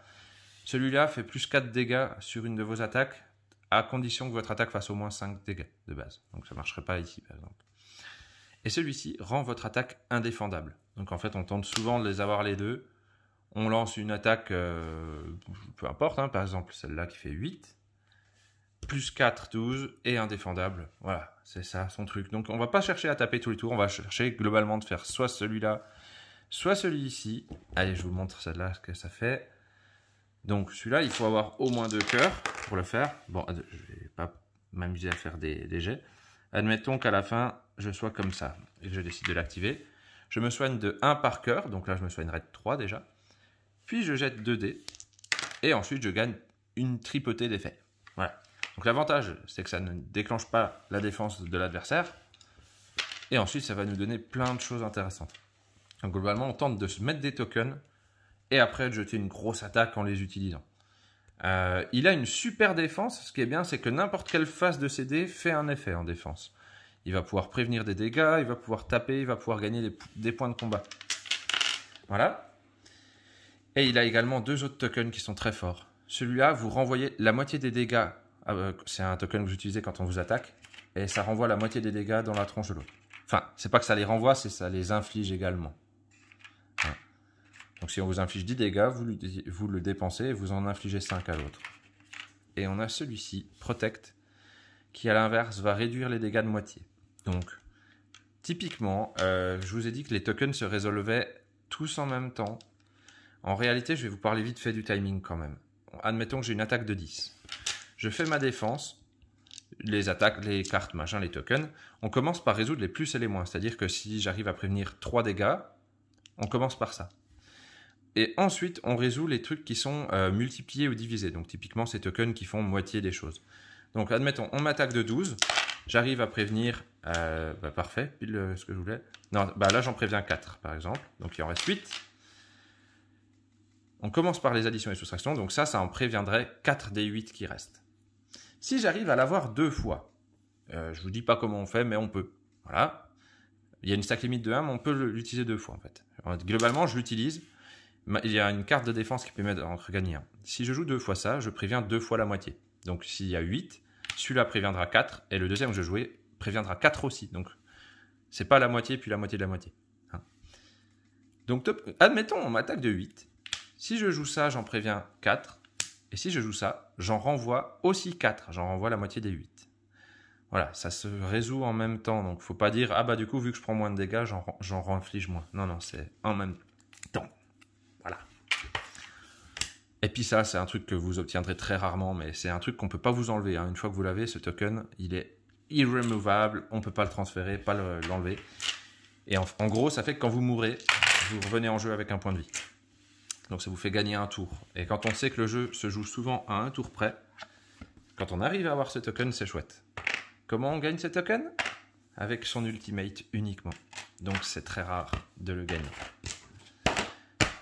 [SPEAKER 1] Celui-là fait plus 4 dégâts sur une de vos attaques, à condition que votre attaque fasse au moins 5 dégâts de base. Donc ça ne marcherait pas ici, par exemple. Et celui-ci rend votre attaque indéfendable. Donc en fait, on tente souvent de les avoir les deux. On lance une attaque, peu importe, hein, par exemple celle-là qui fait 8, plus 4, 12, et indéfendable. Voilà, c'est ça son truc. Donc on ne va pas chercher à taper tous les tours, on va chercher globalement de faire soit celui-là, soit celui-ci. Allez, je vous montre celle-là, ce que ça fait. Donc celui-là, il faut avoir au moins 2 cœurs pour le faire. Bon, je ne vais pas m'amuser à faire des jets. Admettons qu'à la fin, je sois comme ça et que je décide de l'activer. Je me soigne de 1 par cœur, donc là je me soignerai de 3 déjà. Puis je jette 2 dés et ensuite je gagne une tripotée d'effets. Voilà. Donc l'avantage, c'est que ça ne déclenche pas la défense de l'adversaire. Et ensuite, ça va nous donner plein de choses intéressantes. Donc globalement, on tente de se mettre des tokens et après de jeter une grosse attaque en les utilisant. Il a une super défense. Ce qui est bien, c'est que n'importe quelle phase de ces dés fait un effet en défense. Il va pouvoir prévenir des dégâts, il va pouvoir taper, il va pouvoir gagner des points de combat. Voilà. Et il a également 2 autres tokens qui sont très forts. Celui-là, vous renvoyez la moitié des dégâts. C'est un token que vous utilisez quand on vous attaque. Et ça renvoie la moitié des dégâts dans la tronche de l'autre. Enfin, c'est pas que ça les renvoie, c'est ça les inflige également. Voilà. Donc si on vous inflige 10 dégâts, vous le dépensez et vous en infligez 5 à l'autre. Et on a celui-ci, Protect, qui à l'inverse va réduire les dégâts de moitié. Donc, typiquement, je vous ai dit que les tokens se résolvaient tous en même temps. En réalité, je vais vous parler vite fait du timing quand même. Admettons que j'ai une attaque de 10. Je fais ma défense, les attaques, les cartes, machin, les tokens. On commence par résoudre les plus et les moins. C'est-à-dire que si j'arrive à prévenir 3 dégâts, on commence par ça. Et ensuite, on résout les trucs qui sont multipliés ou divisés. Donc typiquement, ces tokens qui font moitié des choses. Donc admettons, on m'attaque de 12. J'arrive à prévenir, parfait, pile ce que je voulais. Non, là j'en préviens 4 par exemple. Donc il en reste 8. On commence par les additions et soustractions, donc ça en préviendrait 4 des 8 qui restent. Si j'arrive à l'avoir 2 fois, je vous dis pas comment on fait, mais on peut. Voilà. Il y a une stack limite de 1, mais on peut l'utiliser 2 fois en fait. Alors, globalement, je l'utilise. Il y a une carte de défense qui permet d'en gagner 1. Si je joue 2 fois ça, je préviens 2 fois la moitié. Donc s'il y a 8, celui-là préviendra 4, et le deuxième que je jouais préviendra 4 aussi. Donc c'est pas la moitié puis la moitié de la moitié. Hein. Donc admettons, on m'attaque de 8. Si je joue ça, j'en préviens 4. Et si je joue ça, j'en renvoie aussi 4. J'en renvoie la moitié des 8. Voilà, ça se résout en même temps. Donc faut pas dire, ah bah du coup, vu que je prends moins de dégâts, j'en renflige moins. Non, non, c'est en même temps. Voilà. Et puis ça, c'est un truc que vous obtiendrez très rarement, mais c'est un truc qu'on peut pas vous enlever. Hein. Une fois que vous l'avez, ce token, il est irremovable. On peut pas le transférer, pas l'enlever. Et en gros, ça fait que quand vous mourrez, vous revenez en jeu avec un point de vie. Donc ça vous fait gagner un tour. Et quand on sait que le jeu se joue souvent à un tour près, quand on arrive à avoir ce token, c'est chouette. Comment on gagne ce token? Avec son ultimate uniquement. Donc c'est très rare de le gagner.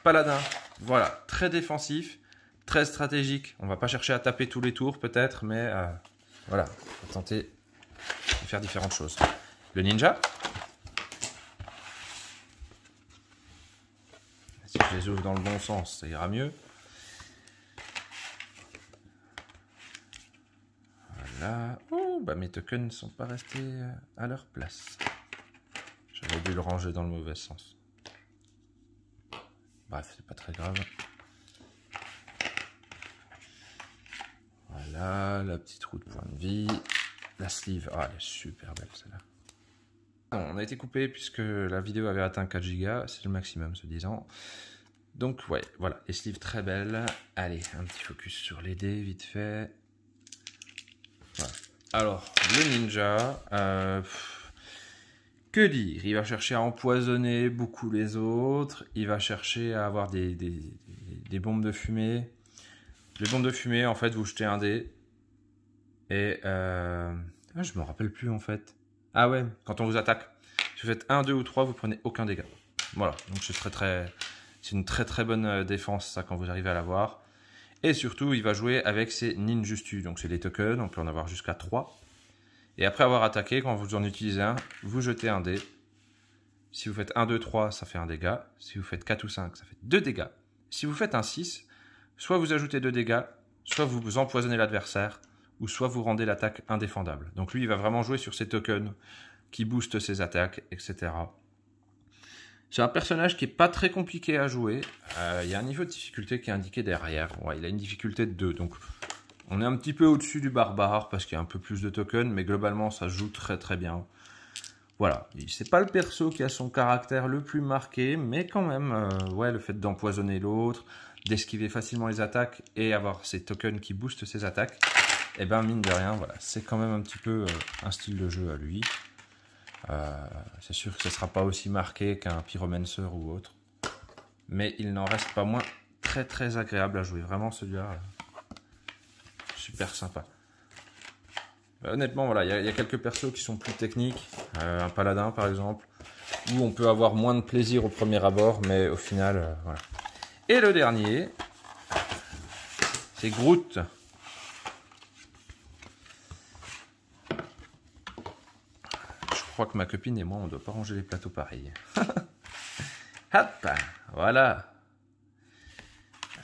[SPEAKER 1] Paladin, voilà, très défensif, très stratégique. On va pas chercher à taper tous les tours peut-être, mais voilà, on va tenter de faire différentes choses. Le ninja. Si je les ouvre dans le bon sens, ça ira mieux. Voilà. Oh, bah mes tokens ne sont pas restés à leur place. J'aurais dû le ranger dans le mauvais sens. Bref, c'est pas très grave. Voilà, la petite roue de point de vie. La sleeve, ah, elle est super belle celle-là. On a été coupé puisque la vidéo avait atteint 4 Go, c'est le maximum se disant. Donc ouais, voilà, les sleeves très belles. Allez, un petit focus sur les dés vite fait. Voilà. Alors, le ninja, que dire? Il va chercher à empoisonner beaucoup les autres. Il va chercher à avoir des bombes de fumée. Les bombes de fumée, en fait, vous jetez un dé. Et je me rappelle plus en fait. Ah ouais, quand on vous attaque, si vous faites 1, 2 ou 3, vous prenez aucun dégât. Voilà, donc c'est une très très bonne défense ça quand vous arrivez à l'avoir. Et surtout, il va jouer avec ses ninjutsu. Donc c'est les tokens, on peut en avoir jusqu'à 3. Et après avoir attaqué, quand vous en utilisez un, vous jetez un dé. Si vous faites 1, 2, 3, ça fait un dégât. Si vous faites 4 ou 5, ça fait 2 dégâts. Si vous faites un 6, soit vous ajoutez 2 dégâts, soit vous empoisonnez l'adversaire, ou soit vous rendez l'attaque indéfendable. Donc lui, il va vraiment jouer sur ses tokens qui boostent ses attaques, etc. C'est un personnage qui n'est pas très compliqué à jouer. Il y a un niveau de difficulté qui est indiqué derrière. Ouais, il a une difficulté de 2, donc on est un petit peu au-dessus du barbare parce qu'il y a un peu plus de tokens, mais globalement, ça joue très très bien. Voilà, c'est pas le perso qui a son caractère le plus marqué, mais quand même, ouais, le fait d'empoisonner l'autre, d'esquiver facilement les attaques et avoir ces tokens qui boostent ses attaques, et ben mine de rien, voilà, c'est quand même un petit peu un style de jeu à lui. C'est sûr que ce ne sera pas aussi marqué qu'un pyromancer ou autre, mais il n'en reste pas moins très très agréable à jouer. Vraiment celui-là, super sympa. Honnêtement, voilà, il y a quelques persos qui sont plus techniques, un paladin par exemple, où on peut avoir moins de plaisir au premier abord, mais au final, voilà. Et le dernier, c'est Groot. Je crois que ma copine et moi, on ne doit pas ranger les plateaux pareils. Hop, voilà.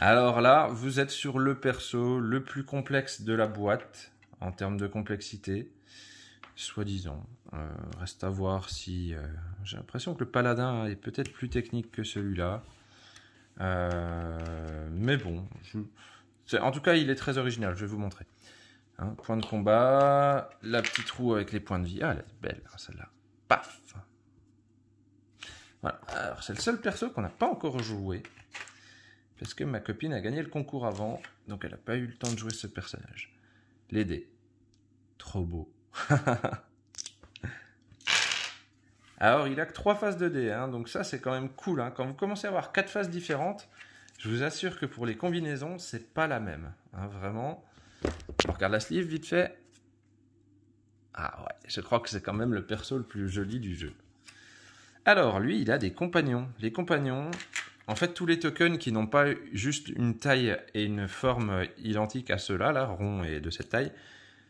[SPEAKER 1] Alors là, vous êtes sur le perso le plus complexe de la boîte, en termes de complexité, soi-disant. Reste à voir si... j'ai l'impression que le paladin est peut-être plus technique que celui-là. Mais bon, en tout cas, il est très original, je vais vous montrer. Hein, point de combat, la petite roue avec les points de vie. Ah, elle est belle, celle-là. Paf! Voilà. Alors, c'est le seul perso qu'on n'a pas encore joué. Parce que ma copine a gagné le concours avant. Donc, elle n'a pas eu le temps de jouer ce personnage. Les dés. Trop beau. Alors, il a que 3 phases de dés. Hein, donc, ça, c'est quand même cool. Hein. Quand vous commencez à avoir 4 phases différentes, je vous assure que pour les combinaisons, c'est pas la même. Hein, vraiment. On regarde la sleeve vite fait. Ah ouais, je crois que c'est quand même le perso le plus joli du jeu. Alors, lui, il a des compagnons. Les compagnons, En fait, tous les tokens qui n'ont pas juste une taille et une forme identiques à ceux-là, là, ronds et de cette taille,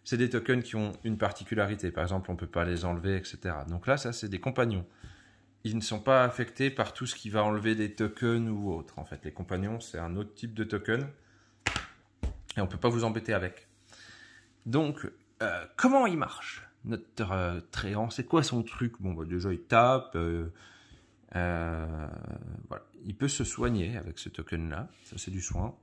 [SPEAKER 1] c'est des tokens qui ont une particularité. Par exemple, on ne peut pas les enlever, etc. Donc là, ça, c'est des compagnons. Ils ne sont pas affectés par tout ce qui va enlever des tokens ou autre. En fait, les compagnons, c'est un autre type de token. Et on ne peut pas vous embêter avec. Donc, comment il marche, notre tréant? C'est quoi son truc? Bon, bah, déjà, il tape. Voilà. Il peut se soigner avec ce token-là. Ça, c'est du soin.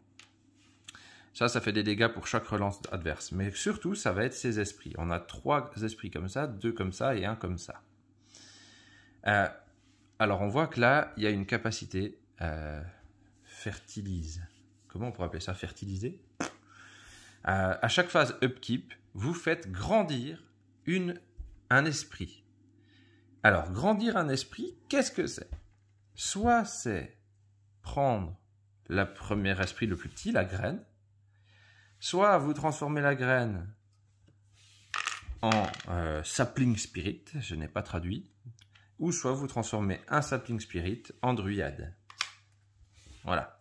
[SPEAKER 1] Ça fait des dégâts pour chaque relance adverse. Mais surtout, ça va être ses esprits. On a 3 esprits comme ça, 2 comme ça et 1 comme ça. Alors, on voit que là, il y a une capacité fertilise. Comment on pourrait appeler ça? Fertiliser. À chaque phase upkeep, vous faites grandir un esprit. Alors, grandir un esprit, qu'est-ce que c'est? Soit c'est prendre le premier esprit le plus petit, la graine, soit vous transformez la graine en sapling spirit, je n'ai pas traduit, ou soit vous transformez un sapling spirit en druide. Voilà.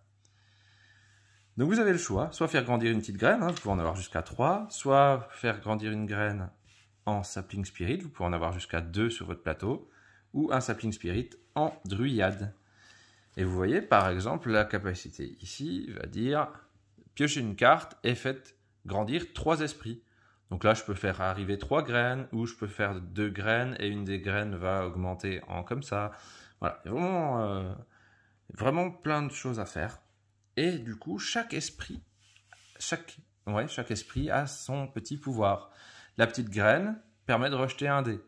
[SPEAKER 1] Donc vous avez le choix, soit faire grandir une petite graine, vous pouvez en avoir jusqu'à 3, soit faire grandir une graine en sapling spirit, vous pouvez en avoir jusqu'à 2 sur votre plateau, ou un sapling spirit en druide. Et vous voyez, par exemple, la capacité ici va dire piocher une carte et faites grandir 3 esprits. Donc là, je peux faire arriver 3 graines, ou je peux faire 2 graines, et une des graines va augmenter en comme ça. Voilà, il y a vraiment plein de choses à faire. Et du coup, chaque esprit a son petit pouvoir. La petite graine permet de rejeter un dé.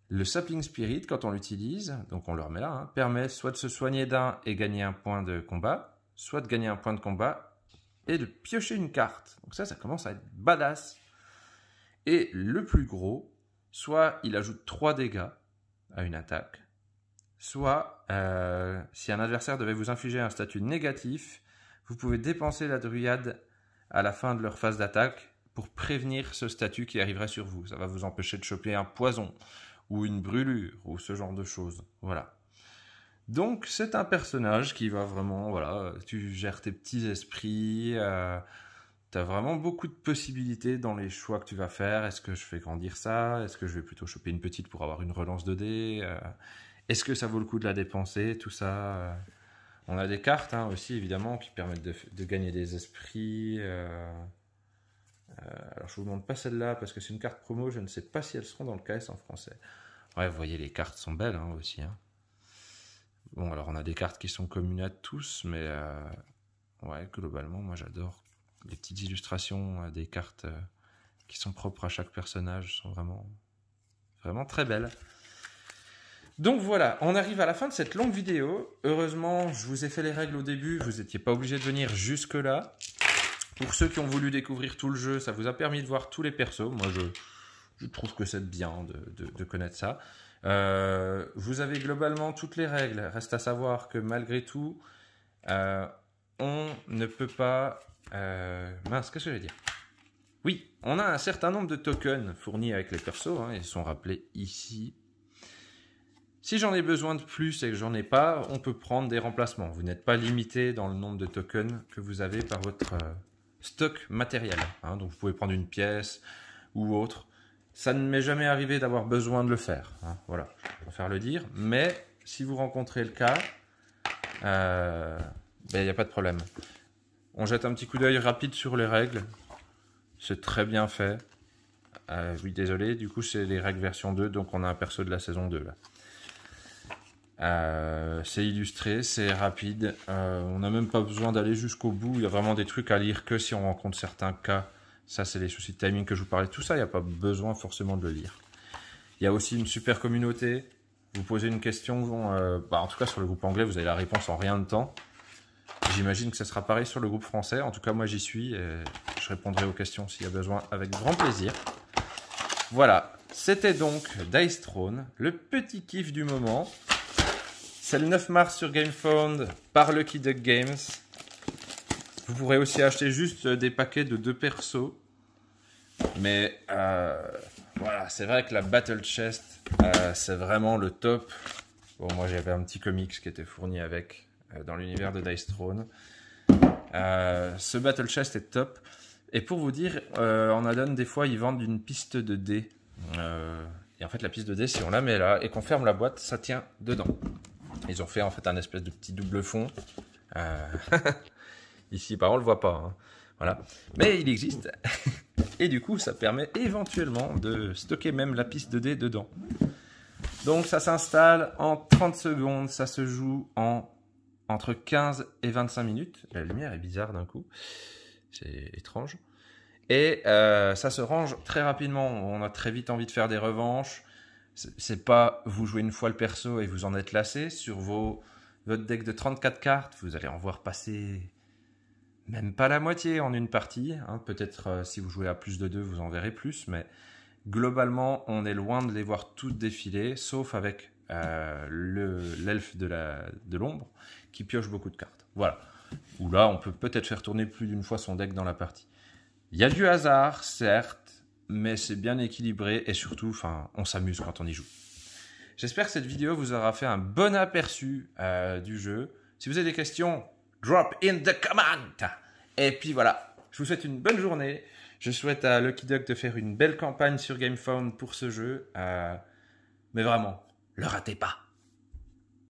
[SPEAKER 1] Le sapling spirit, quand on l'utilise, donc on le remet là, permet soit de se soigner d'un et gagner un point de combat, soit de gagner un point de combat et de piocher une carte. Donc ça commence à être badass. Et le plus gros, soit il ajoute 3 dégâts à une attaque, soit si un adversaire devait vous infliger un statut négatif, vous pouvez dépenser la druide à la fin de leur phase d'attaque pour prévenir ce statut qui arriverait sur vous. Ça va vous empêcher de choper un poison ou une brûlure ou ce genre de choses. Voilà. Donc c'est un personnage qui va vraiment, voilà, tu gères tes petits esprits, tu as vraiment beaucoup de possibilités dans les choix que tu vas faire. Est-ce que je fais grandir ça? Est-ce que je vais plutôt choper une petite pour avoir une relance de dés? Est-ce que ça vaut le coup de la dépenser? Tout ça. On a des cartes aussi, évidemment, qui permettent de gagner des esprits. Alors, je ne vous montre pas celle-là parce que c'est une carte promo. Je ne sais pas si elles seront dans le KS en français. Ouais, vous voyez, les cartes sont belles aussi. Bon, alors, on a des cartes qui sont communes à tous, mais ouais, globalement, moi, j'adore les petites illustrations des cartes qui sont propres à chaque personnage. Sont vraiment très belles. Donc voilà, on arrive à la fin de cette longue vidéo. Heureusement, je vous ai fait les règles au début, vous n'étiez pas obligé de venir jusque-là. Pour ceux qui ont voulu découvrir tout le jeu, ça vous a permis de voir tous les persos. Moi, je trouve que c'est bien de connaître ça. Vous avez globalement toutes les règles. Reste à savoir que malgré tout, on ne peut pas... mince, qu'est-ce que je vais dire? Oui, on a un certain nombre de tokens fournis avec les persos. Ils sont rappelés ici. Si j'en ai besoin de plus et que j'en ai pas, on peut prendre des remplacements. Vous n'êtes pas limité dans le nombre de tokens que vous avez par votre stock matériel. Donc vous pouvez prendre une pièce ou autre. Ça ne m'est jamais arrivé d'avoir besoin de le faire. Voilà, je préfère le dire. Mais si vous rencontrez le cas, il n'y a pas de problème. On jette un petit coup d'œil rapide sur les règles. C'est très bien fait. Oui, désolé, du coup c'est les règles version 2, donc on a un perso de la saison 2 là. C'est illustré, c'est rapide, on n'a même pas besoin d'aller jusqu'au bout, il y a vraiment des trucs à lire que si on rencontre certains cas. Ça c'est les soucis de timing que je vous parlais, tout ça il n'y a pas besoin forcément de le lire. Il y a aussi une super communauté, vous posez une question, en tout cas sur le groupe anglais vous avez la réponse en rien de temps. J'imagine que ce sera pareil sur le groupe français, en tout cas moi j'y suis et je répondrai aux questions s'il y a besoin avec grand plaisir. Voilà, c'était donc Dice Throne, le petit kiff du moment. C'est le 9 mars sur GameFound par Lucky Duck Games. Vous pourrez aussi acheter juste des paquets de 2 persos. Mais voilà, c'est vrai que la Battle Chest, c'est vraiment le top. Bon, moi j'avais un petit comics qui était fourni avec. dans l'univers de Dice Throne. Ce Battle Chest est top. Et pour vous dire, en add-on, des fois, ils vendent une piste de dés. Et en fait, la piste de dés, si on la met là et qu'on ferme la boîte, ça tient dedans. Ils ont fait en fait un espèce de petit double fond. Ici, par contre, on le voit pas. Hein. Voilà. Mais il existe. Et du coup, ça permet éventuellement de stocker même la piste de dés dedans. Donc, ça s'installe en 30 secondes. Ça se joue entre 15 et 25 minutes. La lumière est bizarre d'un coup. C'est étrange. Et ça se range très rapidement. On a très vite envie de faire des revanches. C'est pas vous jouez une fois le perso et vous en êtes lassé. Sur votre deck de 34 cartes, vous allez en voir passer même pas la moitié en une partie. Hein. Peut-être si vous jouez à plus de 2, vous en verrez plus. Mais globalement, on est loin de les voir toutes défiler, sauf avec l'elfe de l'ombre qui pioche beaucoup de cartes. Voilà. Où là, on peut peut-être faire tourner plus d'une fois son deck dans la partie. Il y a du hasard, certes, mais c'est bien équilibré et surtout, on s'amuse quand on y joue. J'espère que cette vidéo vous aura fait un bon aperçu du jeu. Si vous avez des questions, drop in the comment. Et puis voilà, je vous souhaite une bonne journée. Je souhaite à Lucky Duck de faire une belle campagne sur GameFound pour ce jeu. Mais vraiment, le ratez pas.